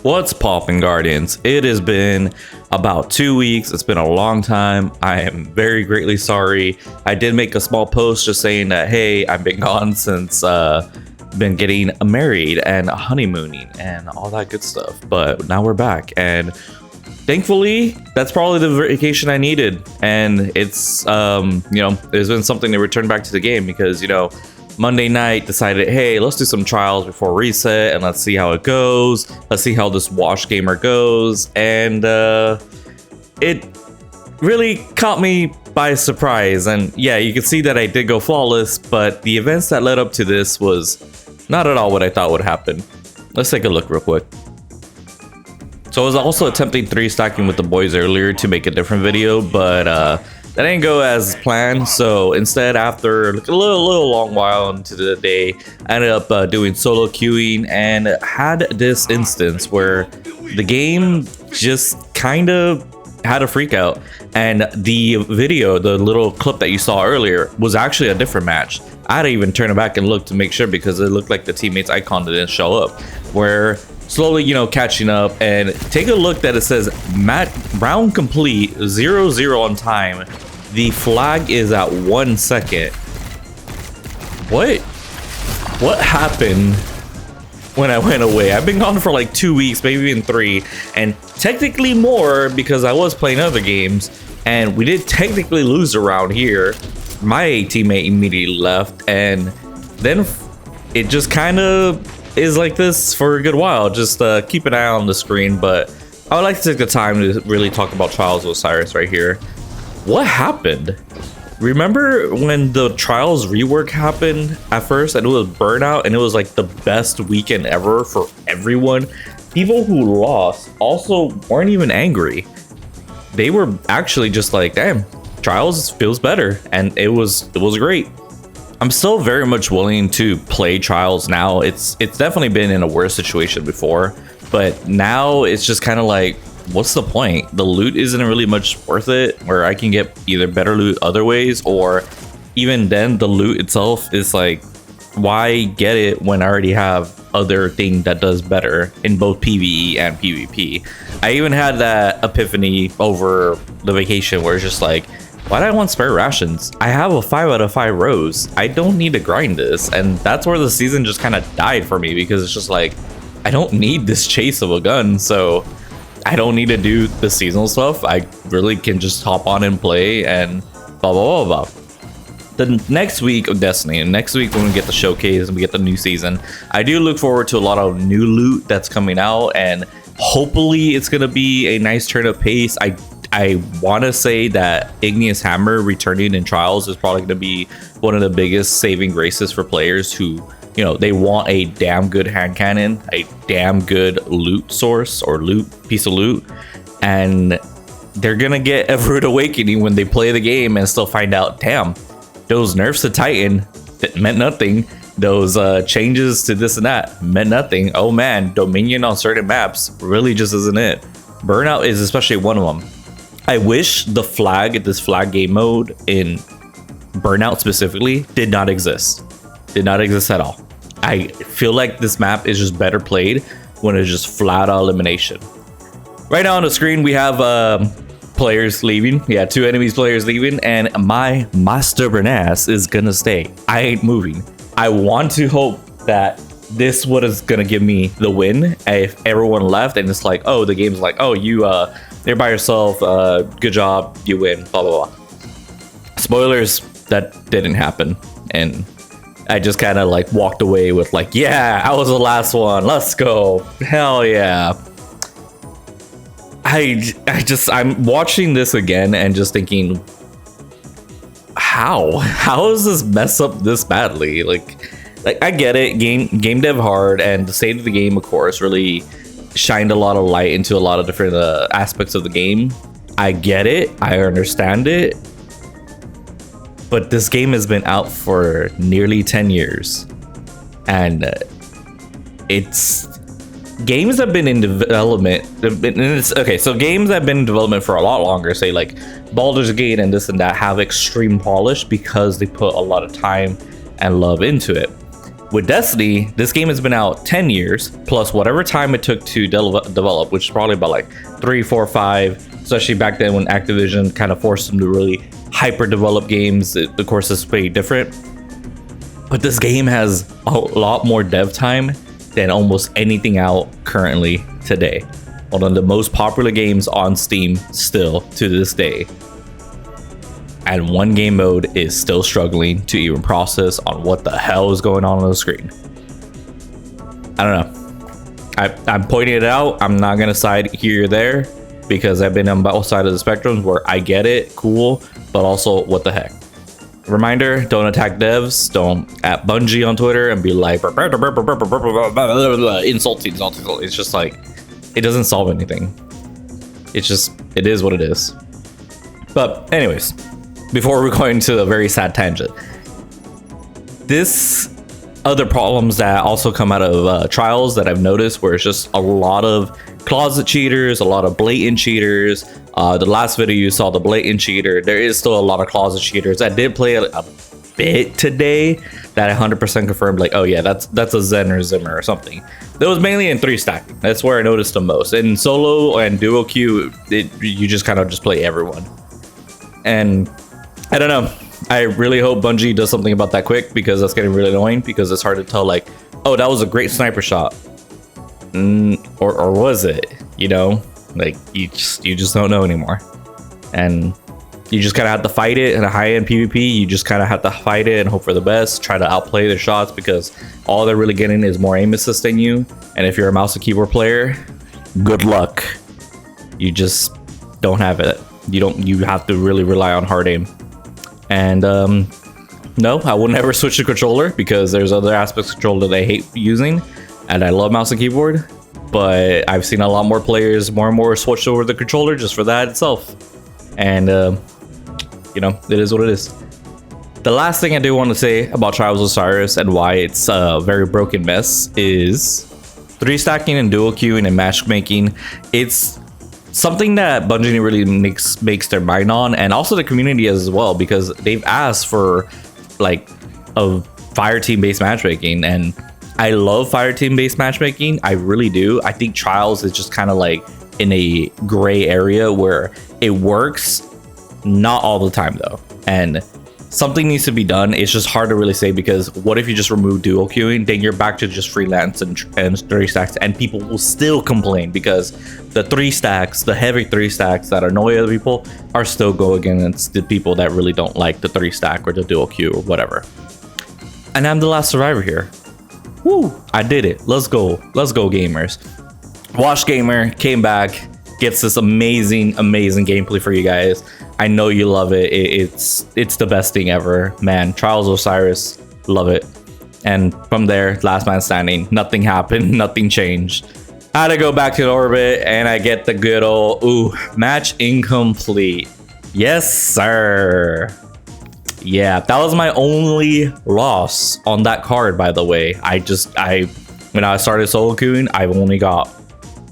What's poppin', Guardians? It has been about 2 weeks. It's been a long time. I am very greatly sorry. I did make a small post just saying that, hey, I've been gone since been getting married and honeymooning and all that good stuff. But now we're back, and thankfully that's probably the vacation I needed. And it's there's been something to return back to the game because Monday night decided, hey, let's do some trials before reset and let's see how it goes. Let's see how this wash gamer goes. And it really caught me by surprise. And yeah, you can see that I did go flawless, but the events that led up to this was not at all what I thought would happen. Let's take a look real quick. So I was also attempting 3 stacking with the boys earlier to make a different video, but that didn't go as planned. So instead, after a little long while into the day, I ended up doing solo queuing and had this instance where the game just kind of had a freak out. And the video, the little clip that you saw earlier, was actually a different match. I had to even turn it back and look to make sure because it looked like the teammate's icon didn't show up. Where slowly, catching up, and take a look that it says round complete 0-0 on time. The flag is at 1 second. What happened when I went away? I've been gone for like 2 weeks, maybe even 3, and technically more because I was playing other games, and we did technically lose a round here. My teammate immediately left, and then it just kind of is like this for a good while. Just keep an eye on the screen, but I would like to take the time to really talk about Trials of Osiris right here. What happened? Remember when the Trials rework happened at first and it was burnout and it was like the best weekend ever for everyone? People who lost also weren't even angry. They were actually just like, damn, Trials feels better, and it was great. I'm still very much willing to play Trials now. It's definitely been in a worse situation before, but now it's just kind of like, what's the point? The loot isn't really much worth it, where I can get either better loot other ways, or even then the loot itself is like, why get it when I already have other thing that does better in both PvE and PvP? I even had that epiphany over the vacation where it's just like, why do I want spare rations? I have a 5 out of 5 rows. I don't need to grind this. And that's where the season just kind of died for me, because it's just like, I don't need this chase of a gun, so I don't need to do the seasonal stuff. I really can just hop on and play and blah, blah, blah, blah. The next week of Destiny, and next week when we get the showcase and we get the new season, I do look forward to a lot of new loot that's coming out, and hopefully it's going to be a nice turn of pace. I want to say that Igneous Hammer returning in Trials is probably going to be one of the biggest saving graces for players who, they want a damn good hand cannon, a damn good loot source or piece of loot, and they're going to get a rude awakening when they play the game and still find out, damn, those nerfs to Titan that meant nothing. Those changes to this and that meant nothing. Oh man, Dominion on certain maps really just isn't it. Burnout is especially one of them. I wish this flag game mode in Burnout specifically did not exist. Did not exist at all. I feel like this map is just better played when it's just flat out elimination. Right now on the screen we have players leaving. Yeah, 2 enemies players leaving, and my stubborn ass is gonna stay. I ain't moving. I want to hope that this what is gonna give me the win if everyone left and it's like, oh, the game's like, oh, you're by yourself, good job, you win, blah blah blah. Spoilers, that didn't happen, and I just kind of like walked away with like, yeah, I was the last one, let's go, hell yeah. I'm watching this again and just thinking, how does this mess up this badly? Like I get it, game dev hard, and the state of the game, of course, really shined a lot of light into a lot of different aspects of the game. I get it, I understand it, but this game has been out for nearly 10 years, and games have been in development. So games that have been in development for a lot longer, say like Baldur's Gate and this and that, have extreme polish because they put a lot of time and love into it. With Destiny, this game has been out 10 years, plus whatever time it took to develop, which is probably about like 3, 4, 5, especially back then when Activision kind of forced them to really hyper develop games. Of course, it's way different. But this game has a lot more dev time than almost anything out currently today. One of the most popular games on Steam still to this day. And one game mode is still struggling to even process on what the hell is going on the screen. I don't know. I'm pointing it out. I'm not gonna side here or there because I've been on both sides of the spectrum where I get it, cool, but also what the heck. Reminder, don't attack devs. Don't at Bungie on Twitter and be like insulting. It's just like, it doesn't solve anything. It's just, it is what it is. But anyways, before we go into a very sad tangent, this other problems that also come out of trials that I've noticed, where it's just a lot of closet cheaters, a lot of blatant cheaters. The last video you saw the blatant cheater, there is still a lot of closet cheaters. I did play a bit today that I 100% confirmed, like, oh yeah, that's a Zen or Zimmer or something. That was mainly in 3 stacking. That's where I noticed the most. In solo and duo queue, you just kind of just play everyone. And I don't know. I really hope Bungie does something about that quick, because that's getting really annoying, because it's hard to tell, like, oh, that was a great sniper shot. Or was it? You know? Like, you just don't know anymore. And you just kind of have to fight it in a high-end PvP. You just kind of have to fight it and hope for the best. Try to outplay their shots, because all they're really getting is more aim assist than you. And if you're a mouse and keyboard player, good luck. You just don't have it. You have to really rely on hard aim. And no, I will never switch to controller, because there's other aspects of controller that I hate using, and I love mouse and keyboard. But I've seen a lot more players more and more switch over the controller just for that itself. And you know, it is what it is. The last thing I do want to say about Trials of Osiris and why it's a very broken mess is 3 stacking and dual queuing and matchmaking. It's something that Bungie really makes their mind on, and also the community as well, because they've asked for like a fire team based matchmaking, and I love fire team based matchmaking. I really do. I think Trials is just kind of like in a gray area where it works, not all the time though, and something needs to be done. It's just hard to really say, because what if you just remove dual queuing? Then you're back to just freelance and 3 stacks, and people will still complain, because the 3 stacks, the heavy 3 stacks that annoy other people, are still go against the people that really don't like the 3 stack or the dual queue or whatever. And I'm the last survivor here. Woo! I did it. Let's go. Let's go, gamers. Wash Gamer came back, gets this amazing gameplay for you guys. I know you love it. It's the best thing ever, man. Trials of Osiris, love it. And from there, last man standing, nothing happened, nothing changed. I had to go back to the orbit, and I get the good old match incomplete. Yes, sir. Yeah, that was my only loss on that card, by the way. When I started solo queuing, I've only got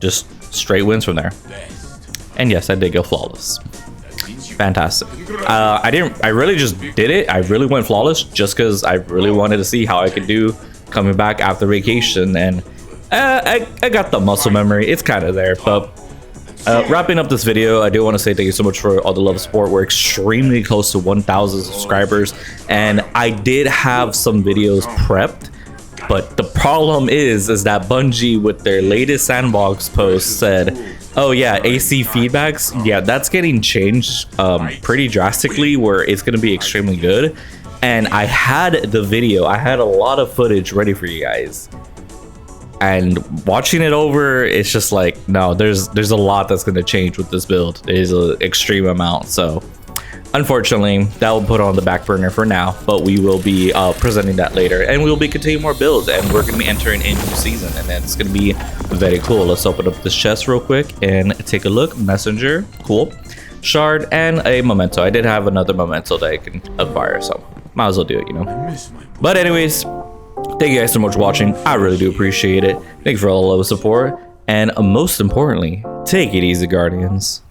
just straight wins from there. And yes, I did go flawless. Fantastic. I really just did it. I really went flawless just because I really wanted to see how I could do coming back after vacation, and I got the muscle memory. It's kind of there. But wrapping up this video, I do want to say thank you so much for all the love and support. We're extremely close to 1,000 subscribers, and I did have some videos prepped, but the problem is that Bungie, with their latest sandbox post, said, oh yeah, AC feedbacks, yeah, that's getting changed pretty drastically, where it's going to be extremely good. And I had the video, I had a lot of footage ready for you guys, and watching it over, it's just like, no, there's a lot that's going to change with this build. It is an extreme amount. So unfortunately, that will put on the back burner for now, but we will be presenting that later, and we will be continuing more builds, and we're going to be entering a new season, and it's going to be very cool. Let's open up this chest real quick and take a look. Messenger, cool. Shard, and a memento. I did have another memento that I can acquire, so might as well do it, you know. But anyways, thank you guys so much for watching. I really do appreciate it. Thank you for all the love and support, and most importantly, take it easy, Guardians.